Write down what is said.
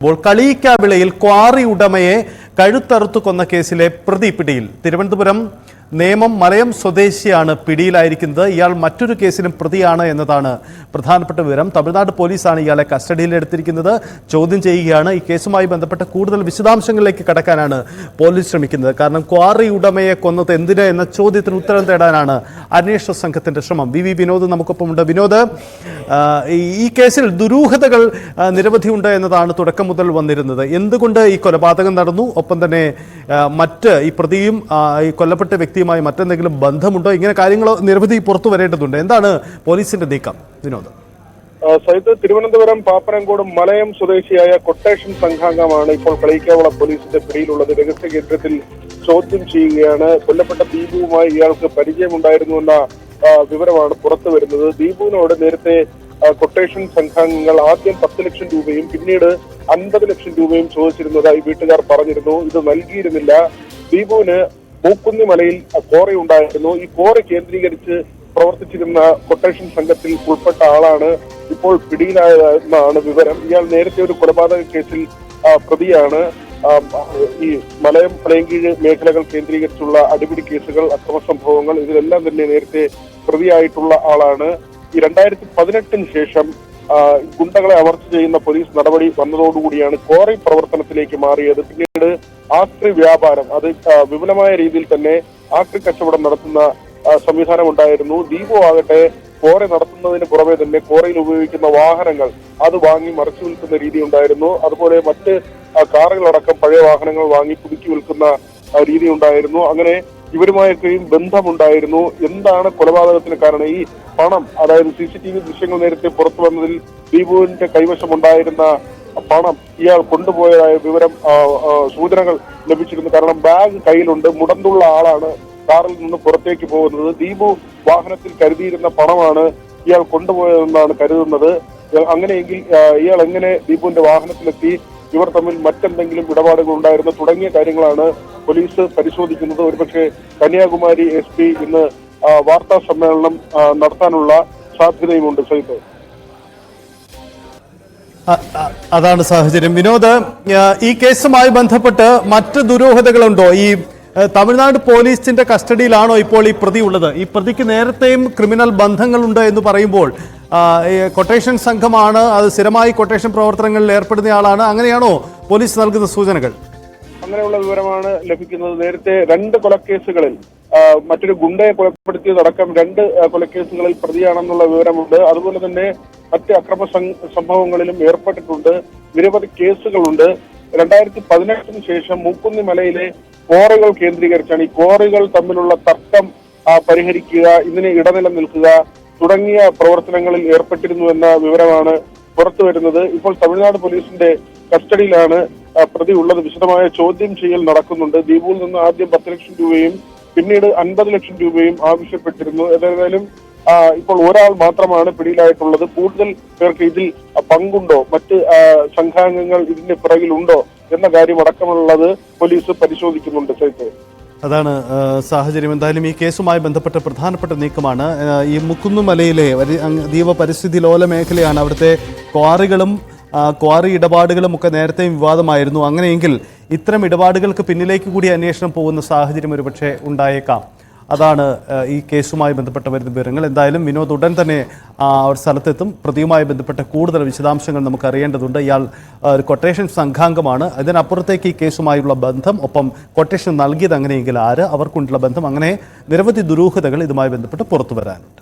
കളിയിക്കാവിളയിൽ quarry ഉടമയെ കഴുത്തറുത്തു കൊന്ന കേസിലെ പ്രതി പിടിയിൽ. തിരുവനന്തപുരം നേമം മലയം സ്വദേശിയാണ് പിടിയിലായിരിക്കുന്നത്. ഇയാൾ മറ്റൊരു കേസിലും പ്രതിയാണ് എന്നതാണ് പ്രധാനപ്പെട്ട വിവരം. തമിഴ്നാട് പോലീസാണ് ഇയാളെ കസ്റ്റഡിയിലെടുത്തിരിക്കുന്നത്. ചോദ്യം ചെയ്യുകയാണ്. ഈ കേസുമായി ബന്ധപ്പെട്ട കൂടുതൽ വിശദാംശങ്ങളിലേക്ക് കടക്കാനാണ് പോലീസ് ശ്രമിക്കുന്നത്. കാരണം ക്വാറി ഉടമയെ കൊന്നത് എന്തിന് എന്ന ചോദ്യത്തിന് ഉത്തരം തേടാനാണ് അന്വേഷണ സംഘത്തിന്റെ ശ്രമം. വി വിനോദ് നമുക്കൊപ്പമുണ്ട്. വിനോദ്, ഈ കേസിൽ ദുരൂഹതകൾ നിരവധിയുണ്ട് എന്നതാണ് തുടക്കം മുതൽ വന്നിരുന്നത്. എന്തുകൊണ്ട് ഈ കൊലപാതകം നടന്നു? ഒപ്പം തന്നെ മറ്റ് ഈ പ്രതിയും ഈ കൊല്ലപ്പെട്ട വ്യക്തിയുമായി മറ്റെന്തെങ്കിലും ബന്ധമുണ്ടോ? ഇങ്ങനെ കാര്യങ്ങൾ നിരവധി പുറത്തു വരേണ്ടതുണ്ട്. എന്താണ് പോലീസിന്റെ നീക്കം? വിനോദ്. സൈത്ത്, തിരുവനന്തപുരം പാപ്പനംകോട് മലയം സ്വദേശിയായ കൊട്ടേഷൻ സംഘാംഗമാണ് ഇപ്പോൾ കളിയിക്കാവിള പോലീസിന്റെ പിടിയിലുള്ളത്. രഹസ്യ കേന്ദ്രത്തിൽ ചോദ്യം ചെയ്യുകയാണ്. കൊല്ലപ്പെട്ട ദീപുവുമായി ഇയാൾക്ക് പരിചയമുണ്ടായിരുന്നുവെന്ന വിവരമാണ് പുറത്തു വരുന്നത്. ദീപുവിനോട് നേരത്തെ കൊട്ടേഷൻ സംഘാംഗങ്ങൾ ആദ്യം 10 ലക്ഷം രൂപയും പിന്നീട് 50 ലക്ഷം രൂപയും ചോദിച്ചിരുന്നതായി വീട്ടുകാർ പറഞ്ഞിരുന്നു. ഇത് നൽകിയിരുന്നില്ല. ദീപുവിന് മൂക്കുന്നി മലയിൽ ക്വാറി ഉണ്ടായിരുന്നു. ഈ ക്വാറി കേന്ദ്രീകരിച്ച് പ്രവർത്തിച്ചിരുന്ന കൊട്ടേഷൻ സംഘത്തിൽ ഉൾപ്പെട്ട ആളാണ് ഇപ്പോൾ പിടിയിലായതെന്നാണ് വിവരം. ഇയാൾ നേരത്തെ ഒരു കൊലപാതക കേസിൽ പ്രതിയാണ്. ഈ മലയം പളയങ്കീഴ് മേഖലകൾ കേന്ദ്രീകരിച്ചുള്ള അടിപിടി കേസുകൾ, അക്രമ സംഭവങ്ങൾ, ഇതിലെല്ലാം തന്നെ നേരത്തെ പ്രതിയായിട്ടുള്ള ആളാണ്. ഈ 2018 ശേഷം ഗുണ്ടകളെ അമർച്ച ചെയ്യുന്ന പോലീസ് നടപടി വന്നതോടുകൂടിയാണ് ക്വാറി പ്രവർത്തനത്തിലേക്ക് മാറിയത്. പിന്നീട് ആക്രി വ്യാപാരം, അത് വിപുലമായ രീതിയിൽ തന്നെ ആക്രി കച്ചവടം നടത്തുന്ന സംവിധാനം ഉണ്ടായിരുന്നു. ദീപു ആകട്ടെ ക്വാറി നടത്തുന്നതിന് പുറമെ തന്നെ ക്വാറിയിൽ ഉപയോഗിക്കുന്ന വാഹനങ്ങൾ അത് വാങ്ങി മറിച്ചു വിൽക്കുന്ന രീതി ഉണ്ടായിരുന്നു. അതുപോലെ മറ്റ് കാറുകളടക്കം പഴയ വാഹനങ്ങൾ വാങ്ങി പുതുക്കി വിൽക്കുന്ന രീതി ഉണ്ടായിരുന്നു. അങ്ങനെ ഇവരുമായൊക്കെയും ബന്ധമുണ്ടായിരുന്നു. എന്താണ് കൊലപാതകത്തിന് കാരണം? ഈ പണം, അതായത് CCTV ദൃശ്യങ്ങൾ നേരത്തെ പുറത്തു വന്നതിൽ ദീപുവിന്റെ കൈവശമുണ്ടായിരുന്ന പണം ഇയാൾ കൊണ്ടുപോയതായ വിവരം, സൂചനകൾ ലഭിച്ചിരുന്നു. കാരണം ബാഗ് കയ്യിലുണ്ട്, മുടന്തുള്ള ആളാണ് കാറിൽ നിന്ന് പുറത്തേക്ക് പോകുന്നത്. ദീപു വാഹനത്തിൽ കരുതിയിരുന്ന പണമാണ് ഇയാൾ കൊണ്ടുപോയതെന്നാണ് കരുതുന്നത്. അങ്ങനെയെങ്കിൽ ഇയാൾ എങ്ങനെ ദീപുവിന്റെ വാഹനത്തിലെത്തി? ഇവർ തമ്മിൽ മറ്റെന്തെങ്കിലും ഇടപാടുകൾ ഉണ്ടായിരുന്നു തുടങ്ങിയ കാര്യങ്ങളാണ് പോലീസ് പരിശോധിക്കുന്നത്. ഒരുപക്ഷെ കന്യാകുമാരി SP ഇന്ന് വാർത്താ സമ്മേളനം നടത്താനുള്ള സാധ്യതയുമുണ്ട്. സൈത്ത്, അതാണ് സാഹചര്യം. വിനോദ്, ഈ കേസുമായി ബന്ധപ്പെട്ട് മറ്റ് ദുരൂഹതകളുണ്ടോ? ഈ തമിഴ്നാട് പോലീസിന്റെ കസ്റ്റഡിയിലാണോ ഇപ്പോൾ ഈ പ്രതി ഉള്ളത്? ഈ പ്രതിക്ക് നേരത്തെയും ക്രിമിനൽ ബന്ധങ്ങളുണ്ട് എന്ന് പറയുമ്പോൾ കൊട്ടേഷൻ സംഘമാണ്, അത് സ്ഥിരമായി കൊട്ടേഷൻ പ്രവർത്തനങ്ങളിൽ ഏർപ്പെടുന്ന അങ്ങനെയാണോ പോലീസ് നൽകുന്ന സൂചനകൾ? അങ്ങനെയുള്ള വിവരമാണ് ലഭിക്കുന്നത്. നേരത്തെ 2 കൊലക്കേസുകളിൽ, മറ്റൊരു ഗുണ്ടയെ കൊലപ്പെടുത്തിയതടക്കം 2 കൊലക്കേസുകളിൽ പ്രതിയാണെന്നുള്ള വിവരമുണ്ട്. അതുപോലെ തന്നെ മറ്റ് അക്രമ സംഭവങ്ങളിലും ഏർപ്പെട്ടിട്ടുണ്ട്. നിരവധി കേസുകളുണ്ട്. 2018 ശേഷം മൂക്കുന്നി മലയിലെ ക്വാറികൾ കേന്ദ്രീകരിച്ചാണ്, ഈ ക്വാറികൾ തമ്മിലുള്ള തർക്കം പരിഹരിക്കുക, ഇതിന് ഇടനില നിൽക്കുക തുടങ്ങിയ പ്രവർത്തനങ്ങളിൽ ഏർപ്പെട്ടിരുന്നുവെന്ന വിവരമാണ് പുറത്തു വരുന്നത്. ഇപ്പോൾ തമിഴ്നാട് പോലീസിന്റെ കസ്റ്റഡിയിലാണ് പ്രതി ഉള്ളത്. വിശദമായ ചോദ്യം ചെയ്യൽ നടക്കുന്നുണ്ട്. ദീപുവിൽ നിന്ന് ആദ്യം 10 ലക്ഷം രൂപയും പിന്നീട് 50 ലക്ഷം രൂപയും ആവശ്യപ്പെട്ടിരുന്നു. ഏതായാലും ഇപ്പോൾ ഒരാൾ മാത്രമാണ് പിടിയിലായിട്ടുള്ളത്. കൂടുതൽ പേർക്ക് ഇതിൽ പങ്കുണ്ടോ, മറ്റ് സംഘാംഗങ്ങൾ ഇതിന്റെ പിറകിലുണ്ടോ എന്ന കാര്യം അടക്കമുള്ളത് പോലീസ് പരിശോധിക്കുന്നുണ്ട്. സൈത്ത്, അതാണ് സാഹചര്യം. എന്തായാലും ഈ കേസുമായി ബന്ധപ്പെട്ട പ്രധാനപ്പെട്ട നീക്കമാണ്. ഈ മുക്കുന്നുമലയിലെ അതീവ പരിസ്ഥിതി ലോല മേഖലയാണ്. അവിടുത്തെ ക്വാറികളും ക്വാറി ഇടപാടുകളും ഒക്കെ നേരത്തെയും വിവാദമായിരുന്നു. അങ്ങനെയെങ്കിൽ ഇത്തരം ഇടപാടുകൾക്ക് പിന്നിലേക്ക് കൂടി അന്വേഷണം പോകുന്ന സാഹചര്യം ഒരുപക്ഷെ ഉണ്ടായേക്കാം. അതാണ് ഈ കേസുമായി ബന്ധപ്പെട്ട വരുന്ന വിവരങ്ങൾ. എന്തായാലും വിനോദ് ഉടൻ തന്നെ സ്ഥലത്തെത്തും. പ്രതിയുമായി ബന്ധപ്പെട്ട കൂടുതൽ വിശദാംശങ്ങൾ നമുക്ക് അറിയേണ്ടതുണ്ട്. ഇയാൾ ഒരു കൊട്ടേഷൻ സംഘാംഗമാണ്. അതിനപ്പുറത്തേക്ക് ഈ കേസുമായുള്ള ബന്ധം, ഒപ്പം കൊട്ടേഷൻ നൽകിയത് അങ്ങനെയെങ്കിൽ ആര്, അവർക്കുള്ള ബന്ധം, അങ്ങനെ നിരവധി ദുരൂഹതകൾ ഇതുമായി ബന്ധപ്പെട്ട് പുറത്തു വരാനുണ്ട്.